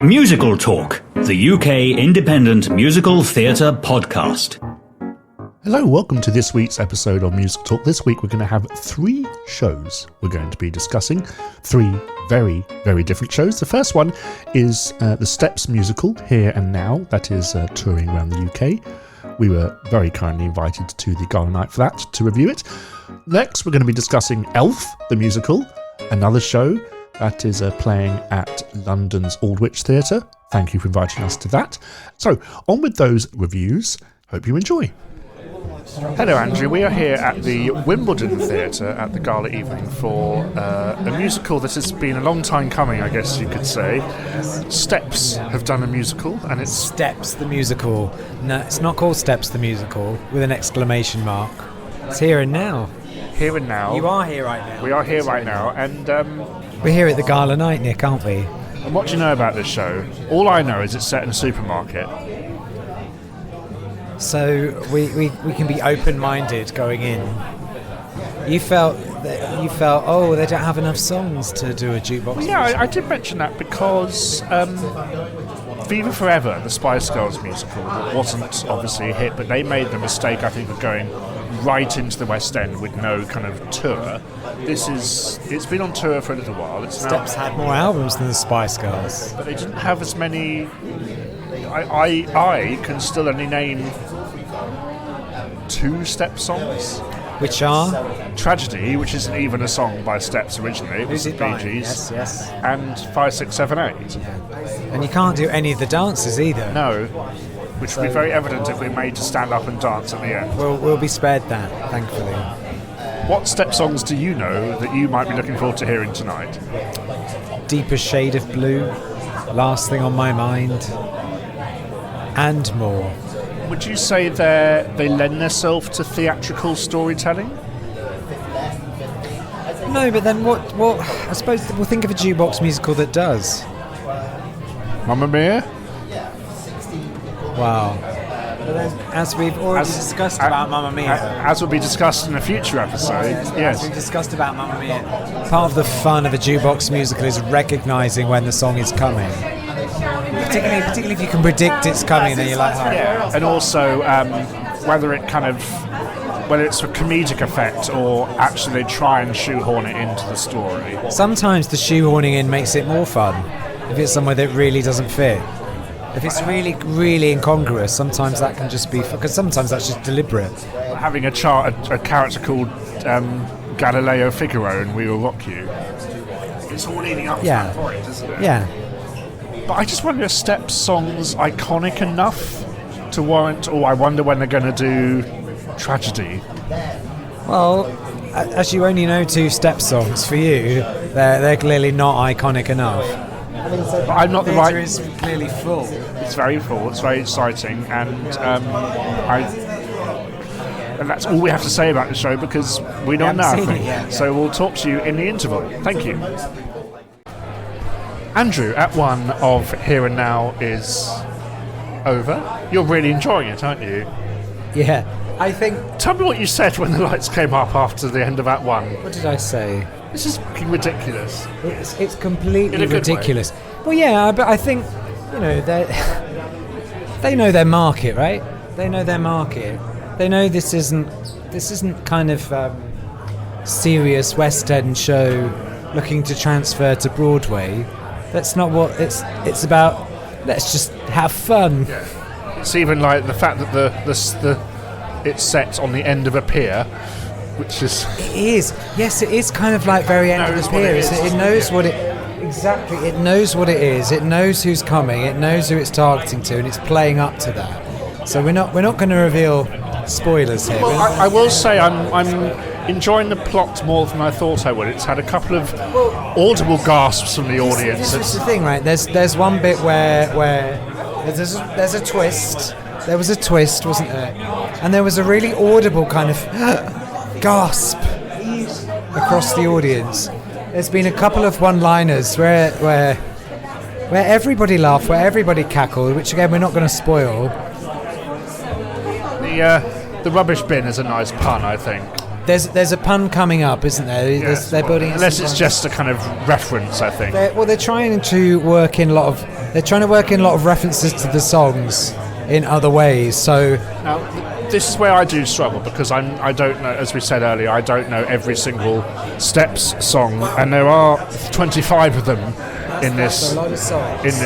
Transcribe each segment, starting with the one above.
MusicalTalk, the UK independent musical theatre podcast. Hello, welcome to this week's episode of MusicalTalk. This week we're going to have 3 shows we're going to be discussing. 3 very, very different shows. The first one is the Steps musical, Here and Now, that is touring around the UK. We were very kindly invited to the gala night for that to review it. Next we're going to be discussing Elf, the musical, another show that is playing at London's Aldwych Theatre. Thank you for inviting us to that. So, on with those reviews. Hope you enjoy. Hello, Andrew. We are here at the Wimbledon Theatre at the gala evening for a musical that has been a long time coming, I guess you could say. Steps have done a musical, and it's... Steps the musical. No, it's not called Steps the musical, with an exclamation mark. It's Here and Now. Here and Now. You are here right now. We are here right now, and... we're here at the gala night, Nick, aren't we? And what do you know about this show? All I know is it's set in a supermarket. So we can be open-minded going in. You felt, oh, they don't have enough songs to do a jukebox. Yeah, I did mention that because Viva Forever, the Spice Girls musical, wasn't obviously a hit, but they made the mistake, I think, of going right into the West End with no kind of tour. It's been on tour for a little while. Steps had more albums than the Spice Girls, but they didn't have as many. I can still only name 2 Steps songs, which are Tragedy, which isn't even a song by Steps originally. It was the Bee Gees. Yes. And 5, 6, 7, 8. And you can't do any of the dances either. No. Which would be very evident if we're made to stand up and dance at the end. We'll be spared that, thankfully. What Step songs do you know that you might be looking forward to hearing tonight? Deeper Shade of Blue, Last Thing on My Mind, and more. Would you say they lend themselves to theatrical storytelling? No, but then what? I suppose we'll think of a jukebox musical that does. Mamma Mia? Wow. But then, as we've already discussed about Mamma Mia. As will be discussed in a future episode, yes. As we discussed about Mamma Mia. Part of the fun of a jukebox musical is recognising when the song is coming. Particularly if you can predict it's coming and then you're like, oh. Yeah, and also whether it's a comedic effect or actually they try and shoehorn it into the story. Sometimes the shoehorning in makes it more fun if it's somewhere that really doesn't fit. If it's really, really incongruous, sometimes that can just be... Because sometimes that's just deliberate. Having a character called Galileo Figaro in We Will Rock You. It's all leading up to that point, isn't it? Yeah. But I just wonder if Steps songs iconic enough to warrant... Oh, I wonder when they're going to do Tragedy. Well, as you only know 2 Steps songs, for you, they're clearly not iconic enough. But I'm not the right... The theatre is clearly full. It's very full. It's very exciting, and and that's all we have to say about the show because we don't know anything. So we'll talk to you in the interval. Thank you. Andrew, Act 1 of Here and Now is over. You're really enjoying it, aren't you? Yeah, I think... Tell me what you said when the lights came up after the end of Act 1. What did I say? This is fucking ridiculous. It's completely ridiculous. Well, yeah, but I think, you know, they know their market, right? They know their market. They know this isn't kind of serious West End show looking to transfer to Broadway. That's not what it's about. Let's just have fun. Yeah. It's even like the fact that it's set on the end of a pier. Which is... It is. Yes, it is kind of like very end of the pier. It knows what it... Exactly. It knows what it is. It knows who's coming. It knows who it's targeting to, and it's playing up to that. So we're not going to reveal spoilers here. Well, I will say I'm enjoying the plot more than I thought I would. It's had a couple of audible gasps from the audience. This is the thing, right? There's one bit where there's a twist. There was a twist, wasn't there? And there was a really audible kind of... gasp across the audience. There's been a couple of one-liners where everybody laughed, where everybody cackled, which again we're not going to spoil. The rubbish bin is a nice pun, I think. There's a pun coming up, isn't there? Yes, they're building. Unless it's just a kind of reference, I think. They're trying to work in a lot of they're trying to work in a lot of references to the songs in other ways. So Now, this is where I do struggle, because I don't know, as we said earlier, I don't know every single Steps song, and there are 25 of them in this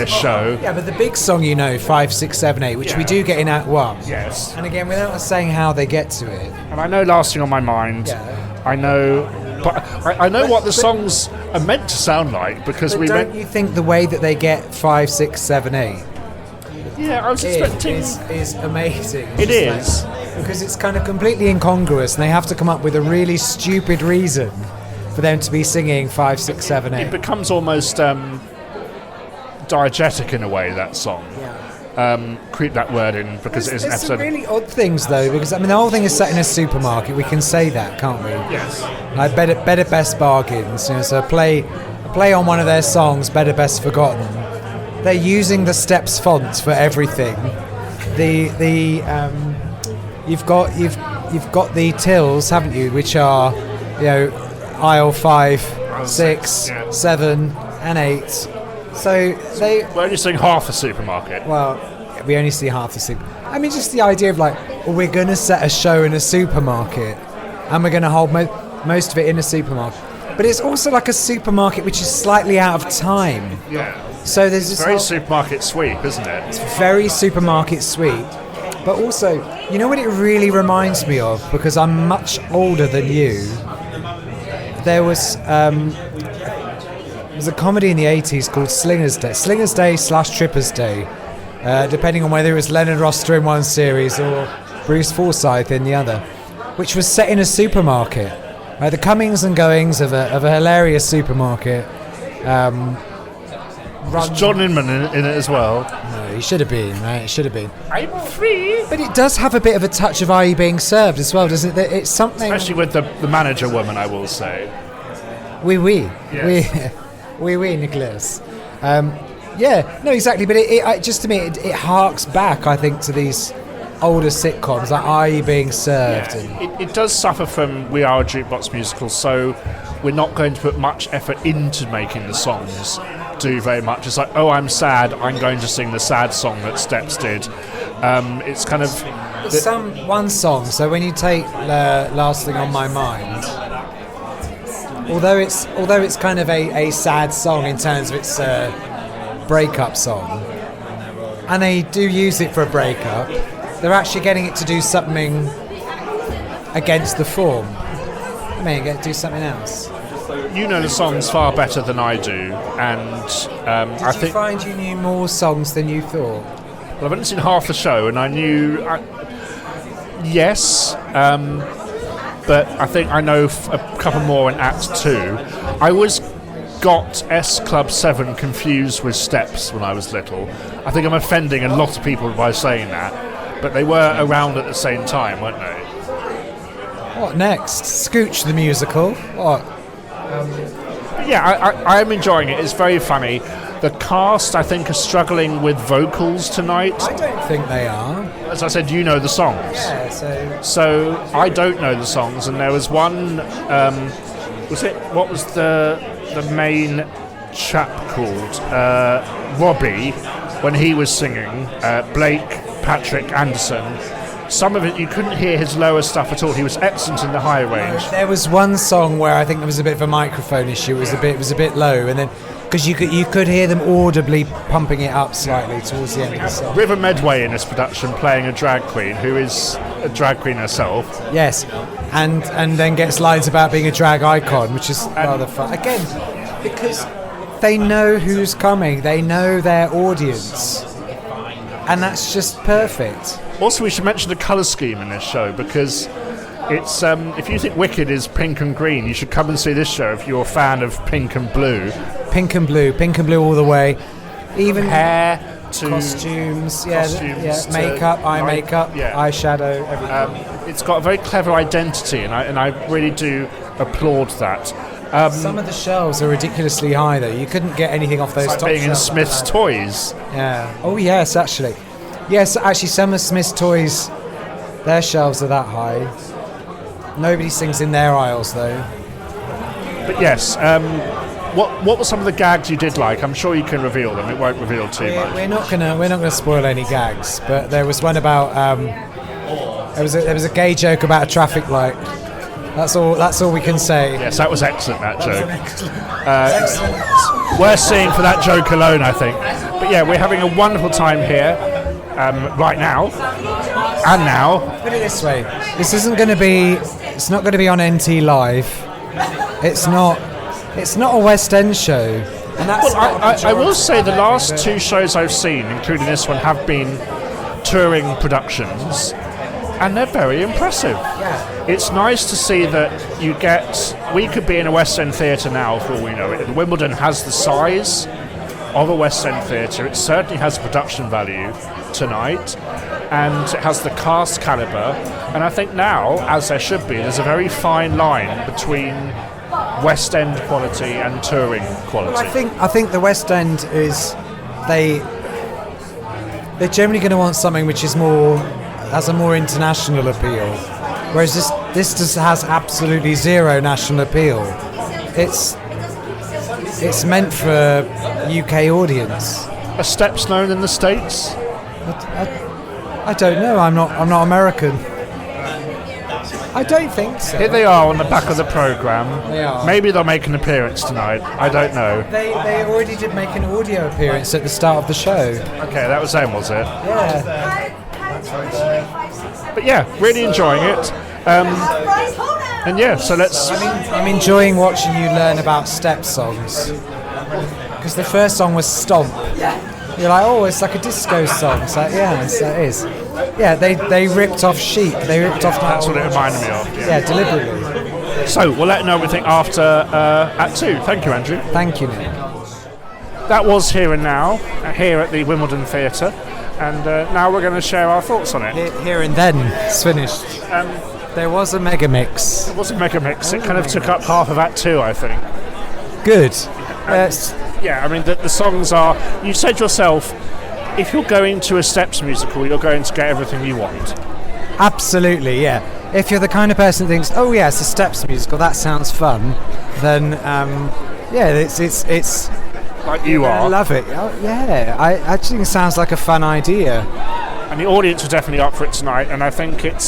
show. Yeah, but the big song, 5, 6, 7, 8, which we do get in Act 1. Yes. And again, without us saying how they get to it. And I know Lasting on My Mind. Yeah. I know, but I know what the songs are meant to sound like, because But don't you think the way that they get 5, 6, 7, 8 Yeah, I was expecting. is amazing? It is. Because it's kind of completely incongruous, and they have to come up with a really stupid reason for them to be singing 5, 6, 7, 8. It becomes almost diegetic in a way, that song. Yeah. Creep that word in, because it is an There's episode. some really odd things, though, because the whole thing is set in a supermarket. We can say that, can't we? Yes. Like better best bargains. So a play on one of their songs, Better Best Forgotten. They're using the Steps font for everything. You've got the tills, haven't you, which are aisle 5, 6, 7, and 8. So We're only seeing half the supermarket. well, we only see half the super. I mean, just the idea of we're going to set a show in a supermarket, and we're going to hold most of it in a supermarket. But it's also like a supermarket which is slightly out of time. Yeah. So there's this Very supermarket sweep, isn't it? very supermarket sweet. But also, you know what it really reminds me of? Because I'm much older than you. There was a comedy in the 80s called Slinger's Day / Tripper's Day, depending on whether it was Leonard Roster in one series or Bruce Forsyth in the other, which was set in a supermarket. The comings and goings of a hilarious supermarket. Was John Inman in it as well? No, he should have been, right? It should have been. I'm free. But it does have a bit of a touch of Are You Being Served as well, doesn't it? It's something... Especially with the manager woman, I will say. Oui. Yes. Oui, Nicholas. Yeah, no, exactly. But it just to me, it harks back, I think, to these older sitcoms, like Are You Being Served? Yeah. It does suffer from We Are a Jukebox Musical, so we're not going to put much effort into making the songs do very much. It's like, oh, I'm sad, I'm going to sing the sad song that Steps did. It's kind of... One song, so when you take Last Thing on My Mind, although it's kind of a sad song in terms of its breakup song, and they do use it for a breakup, they're actually getting it to do something against the form. I mean, get to do something else. You know the songs far better than I do, and I Did you think... find you knew more songs than you thought? Well, I've only seen half the show, and I knew... yes, but I think I know a couple more in Act 2. I got S Club 7 confused with Steps when I was little. I think I'm offending a lot of people by saying that, but they were around at the same time, weren't they? What next? Scooch the musical? What? Yeah, I am enjoying it. It's very funny. The cast, I think, are struggling with vocals tonight. I don't think they are. As I said, you know the songs. Yeah, So I don't know the songs, and there was one. What was the main chap called? Robbie, when he was singing. Blake Patrick Anderson. Some of it you couldn't hear his lower stuff at all. He was excellent in the higher range. There was one song where I think there was a bit of a microphone issue. It was a bit low, and then because you could hear them audibly pumping it up slightly towards the end of the song. River Medway in this production playing a drag queen who is a drag queen herself. Yes, and then gets lines about being a drag icon, which is rather fun. Again, because they know who's coming, they know their audience, and that's just perfect. Also, we should mention the colour scheme in this show, because it's if you think Wicked is pink and green, you should come and see this show if you're a fan of pink and blue. Pink and blue all the way. Even hair to costumes, to makeup, eye makeup, yeah. eyeshadow, everything. It's got a very clever identity, and I really do applaud that. Some of the shelves are ridiculously high, though. You couldn't get anything off those it's like top being in shelves. Smith's Toys. Yeah. Oh yes, actually. Yes, actually, some of Smith's Toys, their shelves are that high. Nobody sings in their aisles, though. But yes, what were some of the gags you did like? I'm sure you can reveal them. It won't reveal too much. We're not gonna spoil any gags, but there was one about there was a gay joke about a traffic light. That's all we can say. Yes, that was excellent. That joke. Worth seeing for that joke alone, I think. But yeah, we're having a wonderful time here right now. And now, put it this way: this isn't going to be. It's not going to be on NT Live. It's not a West End show. And that's I will say the last two shows I've seen, including this one, have been touring productions, and they're very impressive. Yeah. It's nice to see that we could be in a West End theatre now, for all we know. Wimbledon has the size of a West End theatre. It certainly has production value tonight, and it has the cast calibre. And I think now, as there should be, there's a very fine line between West End quality and touring quality. Well, I think the West End is they're generally going to want something which is has a more international appeal, whereas this just has absolutely zero national appeal. It's meant for a UK audience. Are Steps known in the States? I don't know. I'm not American. I don't think so. Here they are on the back of the programme. They are. Maybe they'll make an appearance tonight. I don't know. They already did make an audio appearance at the start of the show. Okay, that was them, was it? Yeah. But yeah, really enjoying it. And yeah, so let's... I'm enjoying watching you learn about step songs. Because the first song was Stomp. You're like, oh, it's like a disco song. It's like, yeah, it is. Yeah, they ripped off Chic. They ripped off... That's what it reminded me of. Yeah, deliberately. So, we'll let you know what we think after Act 2. Thank you, Andrew. Thank you, Nick. That was Here and Now, here at the Wimbledon Theatre. And now we're going to share our thoughts on it. Here and Then. It's finished. There was a mega mix. It was a mega mix. It kind of took up half of Act 2, I think. Good. Yeah, I mean, the songs are... You said yourself, if you're going to a Steps musical, you're going to get everything you want. Absolutely, yeah. If you're the kind of person that thinks, oh yeah, it's a Steps musical, that sounds fun, then yeah, it's like you are. I love it. Oh, yeah, I actually think it sounds like a fun idea. And the audience are definitely up for it tonight, and I think it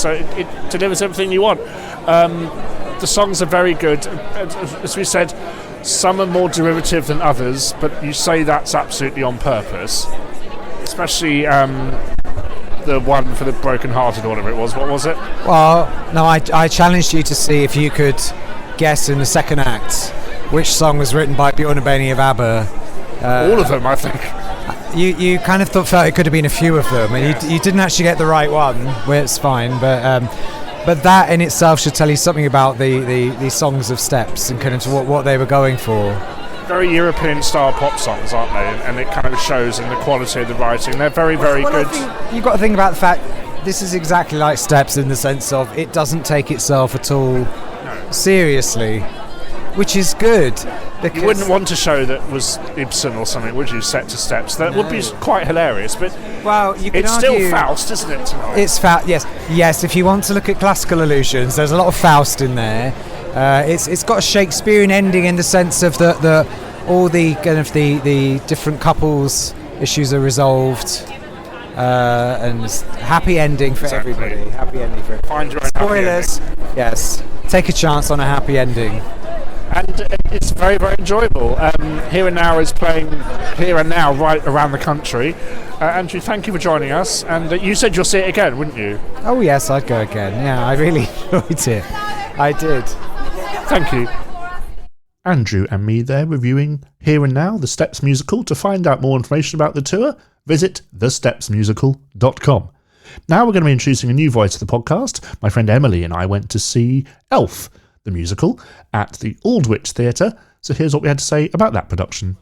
delivers everything you want. The songs are very good. As we said, some are more derivative than others, but you say that's absolutely on purpose. Especially the one for the broken-hearted, or whatever it was. What was it? Well, no, I challenged you to see if you could guess in the second act which song was written by Bjorn and Benny of ABBA. All of them, I think. You kind of felt it could have been a few of them, and yes. you didn't actually get the right one, where it's fine, but that in itself should tell you something about the songs of Steps and kind of what they were going for. Very European-style pop songs, aren't they? And it kind of shows in the quality of the writing. They're very, very good. I think you've got to think about the fact this is exactly like Steps in the sense of it doesn't take itself at all seriously, which is good. You wouldn't want a show that was Ibsen or something, would you, set to Steps? That would be quite hilarious, but well, you it's still Faust, isn't it, tonight? It's Faust, yes. If you want to look at classical allusions, there's a lot of Faust in there. It's got a Shakespearean ending in the sense of all the kind of the different couples issues are resolved, and happy ending for everybody. Happy ending for everybody. Find your own spoilers. Happy ending. Yes, take a chance on a happy ending. And it's very, very enjoyable. Here and Now is playing Here and Now right around the country. Andrew, thank you for joining us. And you said you'll see it again, wouldn't you? Oh yes, I'd go again. Yeah, I really enjoyed it. I did. Thank you. Andrew and me there reviewing Here and Now, the Steps musical. To find out more information about the tour, visit thestepsmusical.com. Now we're going to be introducing a new voice to the podcast. My friend Emily and I went to see Elf, the musical, at the Aldwych Theatre. So here's what we had to say about that production.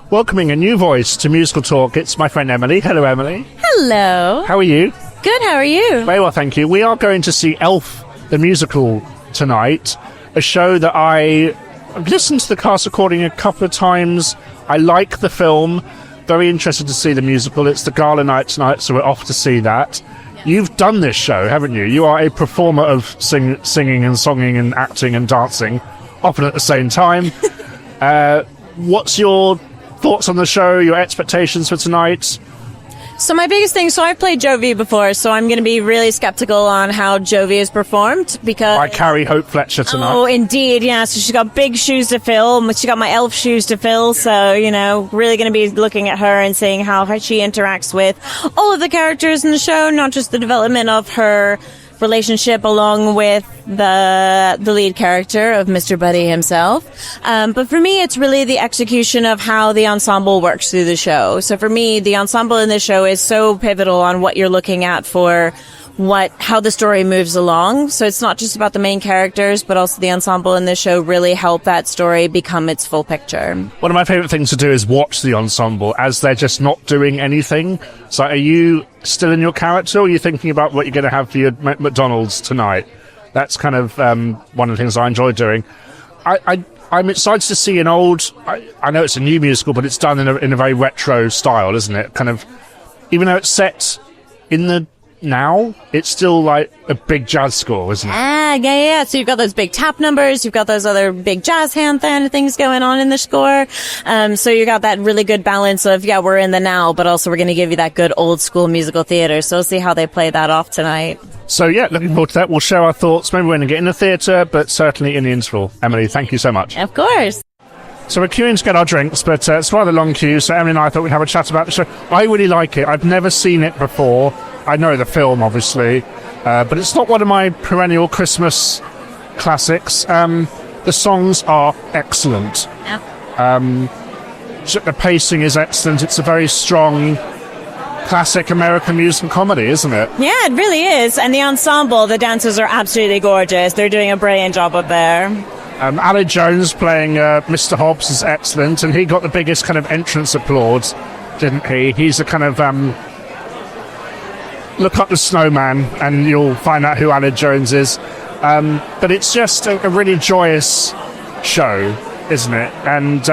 Welcoming a new voice to Musical Talk, it's my friend Emily. Hello, Emily. Hello. How are you? Good, how are you? Very well, thank you. We are going to see Elf, the musical, tonight. A show that I've listened to the cast recording a couple of times. I like the film. Very interested to see the musical. It's the gala night tonight, so we're off to see that. You've done this show, haven't you? You are a performer of singing and songing and acting and dancing, often at the same time. what's your thoughts on the show, your expectations for tonight? So my biggest thing, so I've played Jovi before, so I'm going to be really skeptical on how Jovi is performed because... By Carrie Hope Fletcher tonight. Oh, indeed, yeah. So she's got big shoes to fill. She got my elf shoes to fill, so, really going to be looking at her and seeing how she interacts with all of the characters in the show, not just the development of her relationship along with the lead character of Mr. Buddy himself. But for me, it's really the execution of how the ensemble works through the show. So for me, the ensemble in this show is so pivotal on what you're looking at for how the story moves along. So it's not just about the main characters, but also the ensemble in this show really help that story become its full picture. One of my favourite things to do is watch the ensemble as they're just not doing anything. So are you still in your character, or are you thinking about what you're going to have for your McDonald's tonight? That's kind of one of the things I enjoy doing. I'm excited to see an old... I know it's a new musical, but it's done in a very retro style, isn't it? Kind of, even though it's set in the now, it's still like a big jazz score, isn't it? Yeah. So you've got those big tap numbers, you've got those other big jazz hand things going on in the score. So you got that really good balance of, we're in the now, but also we're going to give you that good old school musical theatre. So we'll see how they play that off tonight. So looking forward to that. We'll share our thoughts maybe when we get in the theatre, but certainly in the interval. Emily, thank you so much. Of course. So we're queuing to get our drinks, but it's rather long queue, so Emily and I thought we'd have a chat about the show. I really like it. I've never seen it before. I know the film, obviously, but it's not one of my perennial Christmas classics. The songs are excellent. The pacing is excellent. It's a very strong classic American musical comedy, isn't it? Yeah, it really is. And the ensemble, the dancers are absolutely gorgeous. They're doing a brilliant job up there. Ali Jones playing Mr. Hobbs is excellent, and he got the biggest kind of entrance applause, didn't he? He's a kind of... look up the Snowman and you'll find out who Ali Jones is. But it's just a really joyous show, isn't it? And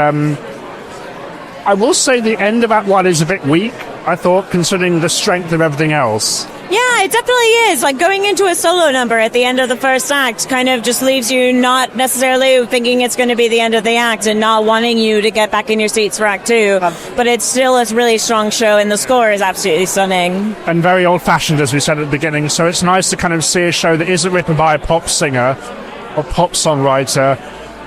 I will say the end of Act 1 is a bit weak, I thought, considering the strength of everything else. Yeah, it definitely is. Like, going into a solo number at the end of the first act kind of just leaves you not necessarily thinking it's going to be the end of the act and not wanting you to get back in your seats for Act 2. But it's still a really strong show, and the score is absolutely stunning. And very old-fashioned, as we said at the beginning, so it's nice to kind of see a show that isn't written by a pop singer or pop songwriter.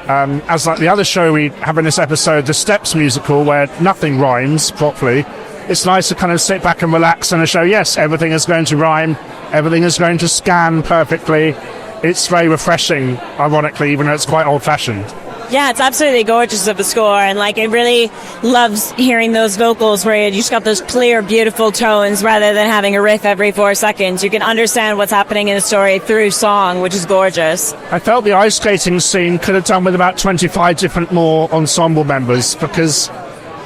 As like the other show we have in this episode, the Steps musical, where nothing rhymes properly. It's nice to kind of sit back and relax on a show. Yes, everything is going to rhyme, everything is going to scan perfectly. It's very refreshing, ironically, even though it's quite old-fashioned. Yeah, it's absolutely gorgeous of the score, and it really loves hearing those vocals where you just got those clear, beautiful tones rather than having a riff every 4 seconds. You can understand what's happening in the story through song, which is gorgeous. I felt the ice skating scene could have done with about 25 different more ensemble members, because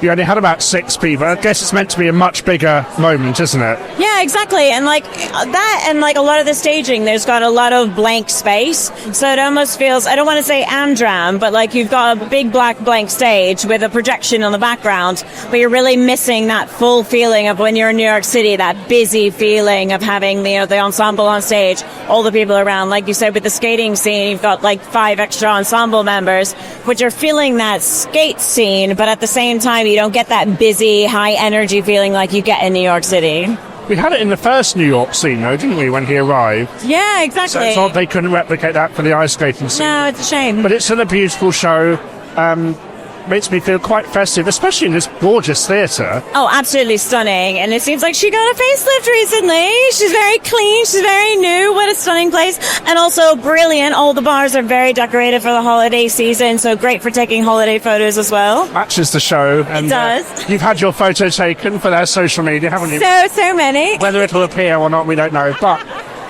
you only had about 6 people. I guess it's meant to be a much bigger moment, isn't it? Yeah, exactly. And that, and a lot of the staging, there's got a lot of blank space. So it almost feels, I don't want to say Amdram, but you've got a big black blank stage with a projection on the background, but you're really missing that full feeling of when you're in New York City, that busy feeling of having the ensemble on stage, all the people around. Like you said, with the skating scene, you've got 5 extra ensemble members, which are feeling that skate scene, but at the same time, you don't get that busy, high-energy feeling like you get in New York City. We had it in the first New York scene, though, didn't we, when he arrived? Yeah, exactly. So it's odd they couldn't replicate that for the ice skating scene. No, it's a shame. But it's still a beautiful show. Makes me feel quite festive, especially in this gorgeous theatre. Oh, absolutely stunning. And it seems like she got a facelift recently. She's very clean. She's very new. What a stunning place. And also brilliant. All the bars are very decorated for the holiday season, so great for taking holiday photos as well. Matches the show. And, it does. You've had your photo taken for their social media, haven't you? So many. Whether it'll appear or not, we don't know. But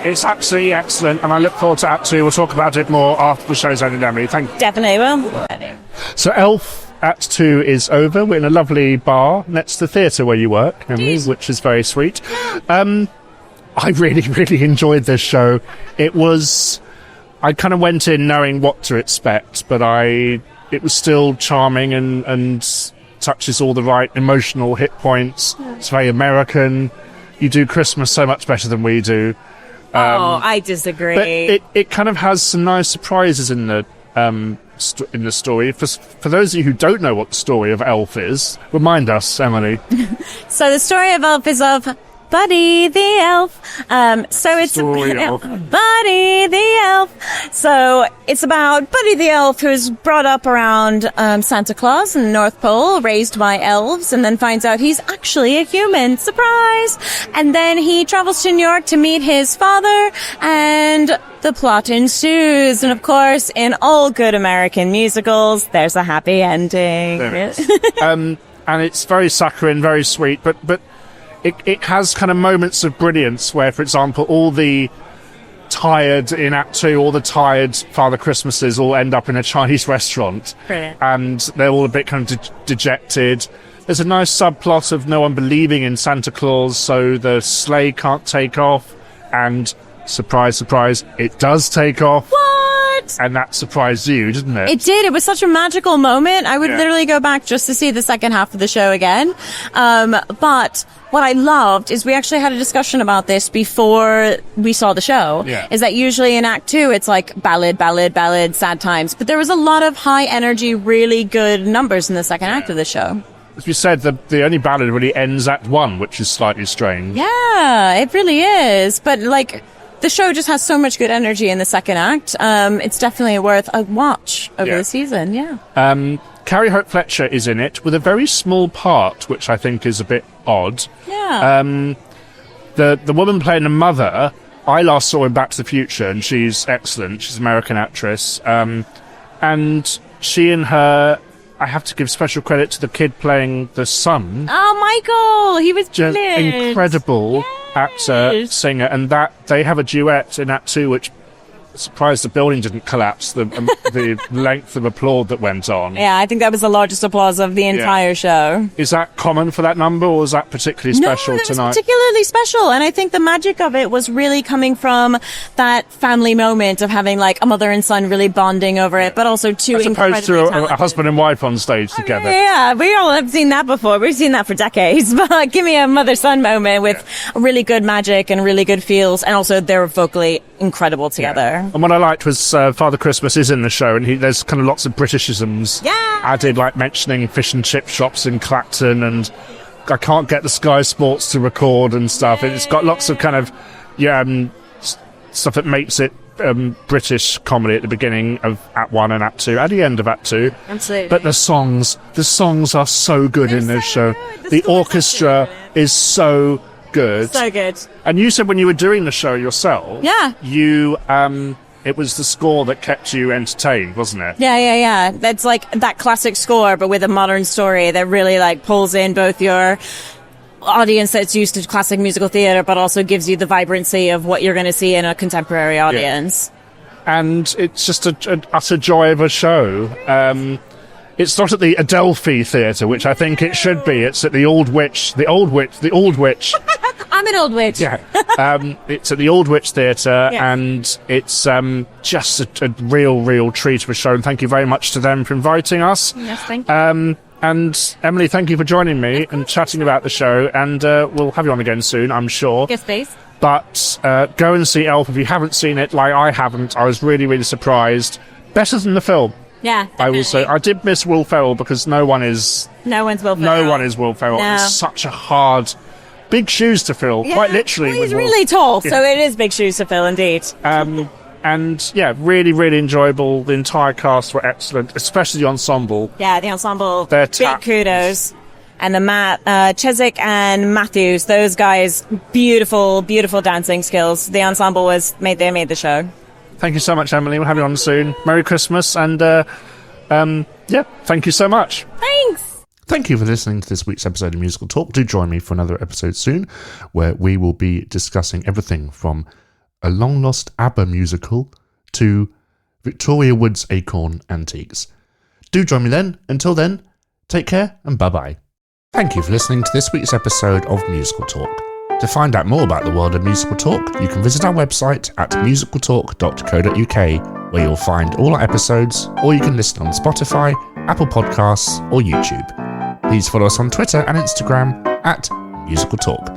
it's absolutely excellent, and I look forward to Act 2. We'll talk about it more after the show's ended, Emily. Thank you. Definitely will. So Elf Act 2 is over. We're in a lovely bar next to the theatre where you work, Emily, which is very sweet. I really, really enjoyed this show. I kind of went in knowing what to expect, but it was still charming and touches all the right emotional hit points. It's very American. You do Christmas so much better than we do. I disagree. But it kind of has some nice surprises in the in the story. For those of you who don't know what the story of Elf is, remind us, Emily. So the story of Elf is of Buddy the Elf. So it's Story of Buddy the Elf. So it's about Buddy the Elf, who's brought up around Santa Claus in the North Pole, raised by elves, and then finds out he's actually a human. Surprise! And then he travels to New York to meet his father, and the plot ensues. And of course, in all good American musicals, there's a happy ending. And it's very saccharine, very sweet, but it has kind of moments of brilliance where, for example, all the tired in Act 2, all the tired Father Christmases all end up in a Chinese restaurant. Brilliant. And they're all a bit kind of dejected. There's a nice subplot of no one believing in Santa Claus, so the sleigh can't take off. And surprise, surprise, it does take off. What? And that surprised you, didn't it? It did. It was such a magical moment. I would literally go back just to see the second half of the show again. But what I loved is we actually had a discussion about this before we saw the show. Yeah. Is that usually in Act 2, it's like ballad, ballad, ballad, sad times. But there was a lot of high energy, really good numbers in the second act of the show. As we said, the only ballad really ends Act 1, which is slightly strange. Yeah, it really is. But like, the show just has so much good energy in the second act. It's definitely worth a watch over the season, Carrie Hope Fletcher is in it with a very small part, which I think is a bit odd. Yeah. The woman playing the mother, I last saw in Back to the Future, and she's excellent. She's an American actress. And she and her, I have to give special credit to the kid playing the son. Oh, Michael! He was brilliant. Incredible actor, singer, and that they have a duet in Act 2, which surprised the building didn't collapse, the length of applaud that went on. Yeah, I think that was the largest applause of the entire show. Is that common for that number, or is that particularly special no, that tonight? was particularly special, and I think the magic of it was really coming from that family moment of having like a mother and son really bonding over it, but also two as opposed to a husband and wife on stage together. Yeah, we all have seen that before. We've seen that for decades. But give me a mother-son moment with really good magic and really good feels, and also they're vocally incredible together. Yeah. And what I liked was Father Christmas is in the show, and there's kind of lots of Britishisms added, like mentioning fish and chip shops in Clacton, and I can't get the Sky Sports to record and stuff. It's got lots of kind of stuff that makes it British comedy at the beginning of Act 1 and Act 2, at the end of Act 2. Absolutely. But the songs are so good in this show. The orchestra is so good. So good. And you said when you were doing the show yourself, you it was the score that kept you entertained, wasn't it? Yeah. That's like that classic score, but with a modern story that really like pulls in both your audience that's used to classic musical theatre, but also gives you the vibrancy of what you're going to see in a contemporary audience. Yeah. And it's just an utter joy of a show. It's not at the Aldwych Theatre, which I think it should be. It's at the Aldwych. I'm an old witch. Yeah. It's at the Aldwych Theatre, and it's just a real treat of a show. And thank you very much to them for inviting us. Yes, thank you. And Emily, thank you for joining me and chatting about the show. And we'll have you on again soon, I'm sure. Yes, please. But go and see Elf if you haven't seen it, like I haven't. I was really surprised. Better than the film. Yeah, definitely. I will say I did miss Will Ferrell because no one is Will Ferrell. No. It's such a hard, big shoes to fill, quite literally. Well, he's really tall, so it is big shoes to fill indeed. And really enjoyable. The entire cast were excellent, especially the ensemble. Yeah, the ensemble. Their big kudos. And the Cheswick and Matthews, those guys, beautiful dancing skills. The ensemble made the show. Thank you so much, Emily. We'll have you on soon. Merry Christmas, and thank you so much. Thanks. Thank you for listening to this week's episode of Musical Talk. Do join me for another episode soon, where we will be discussing everything from a long-lost ABBA musical to Victoria Wood's Acorn Antiques. Do join me then. Until then, take care and bye-bye. Thank you for listening to this week's episode of Musical Talk. To find out more about the world of Musical Talk, you can visit our website at musicaltalk.co.uk, where you'll find all our episodes, or you can listen on Spotify, Apple Podcasts, or YouTube. Please follow us on Twitter and Instagram at Musical Talk.